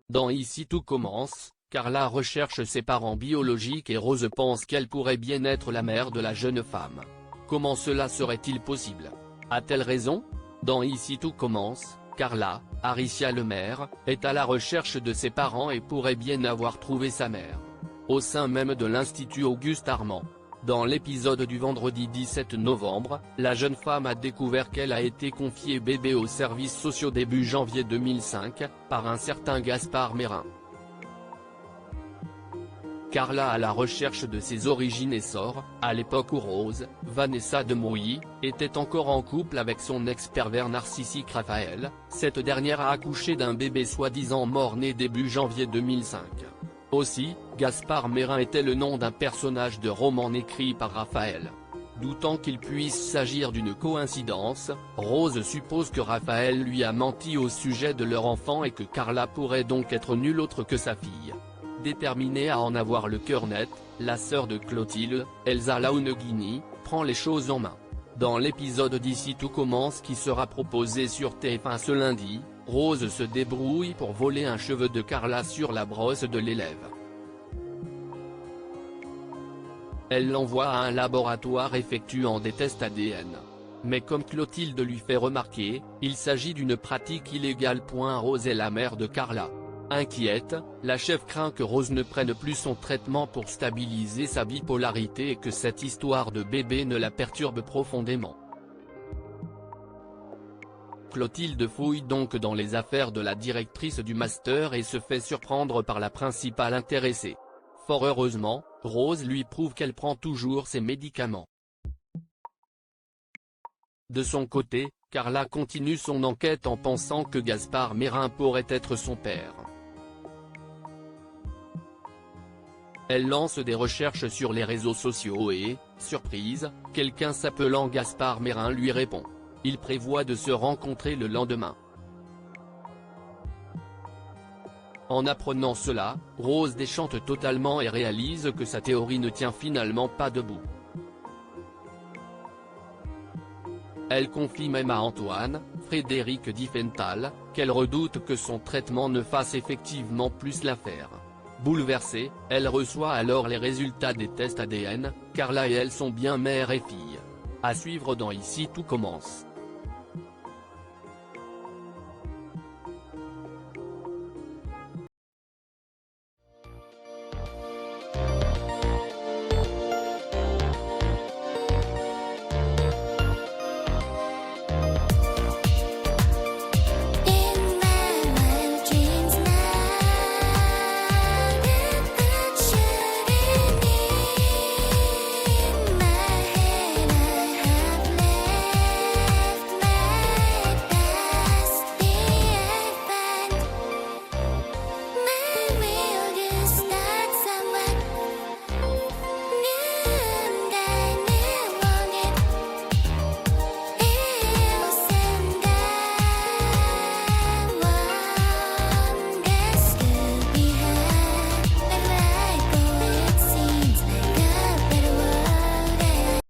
Dans Ici tout commence, Carla recherche ses parents biologiques et Rose pense qu'elle pourrait bien être la mère de la jeune femme. Comment cela serait-il possible? A-t-elle raison? Dans Ici tout commence, Carla, Aricia Lemaire, est à la recherche de ses parents et pourrait bien avoir trouvé sa mère. Au sein même de l'Institut Auguste Armand. Dans l'épisode du vendredi 17 novembre, la jeune femme a découvert qu'elle a été confiée bébé aux services sociaux début janvier 2005, par un certain Gaspard Mérin. Carla à la recherche de ses origines et sort, à l'époque où Rose, Vanessa de Mouilly, était encore en couple avec son ex-pervers narcissique Raphaël, cette dernière a accouché d'un bébé soi-disant mort-né début janvier 2005. Aussi, Gaspard Mérin était le nom d'un personnage de roman écrit par Raphaël. Doutant qu'il puisse s'agir d'une coïncidence, Rose suppose que Raphaël lui a menti au sujet de leur enfant et que Carla pourrait donc être nulle autre que sa fille. Déterminée à en avoir le cœur net, la sœur de Clotilde, Elsa Launegini, prend les choses en main. Dans l'épisode d'Ici tout commence qui sera proposé sur TF1 ce lundi, Rose se débrouille pour voler un cheveu de Carla sur la brosse de l'élève. Elle l'envoie à un laboratoire effectuant des tests ADN. Mais comme Clotilde lui fait remarquer, il s'agit d'une pratique illégale. Rose est la mère de Carla. Inquiète, la chef craint que Rose ne prenne plus son traitement pour stabiliser sa bipolarité et que cette histoire de bébé ne la perturbe profondément. Clotilde fouille donc dans les affaires de la directrice du master et se fait surprendre par la principale intéressée. Fort heureusement, Rose lui prouve qu'elle prend toujours ses médicaments. De son côté, Carla continue son enquête en pensant que Gaspard Mérin pourrait être son père. Elle lance des recherches sur les réseaux sociaux et, surprise, quelqu'un s'appelant Gaspard Mérin lui répond. Il prévoit de se rencontrer le lendemain. En apprenant cela, Rose déchante totalement et réalise que sa théorie ne tient finalement pas debout. Elle confie même à Antoine, Frédéric Diffenthal, qu'elle redoute que son traitement ne fasse effectivement plus l'affaire. Bouleversée, elle reçoit alors les résultats des tests ADN, Carla et elle sont bien mère et fille. À suivre dans Ici tout commence.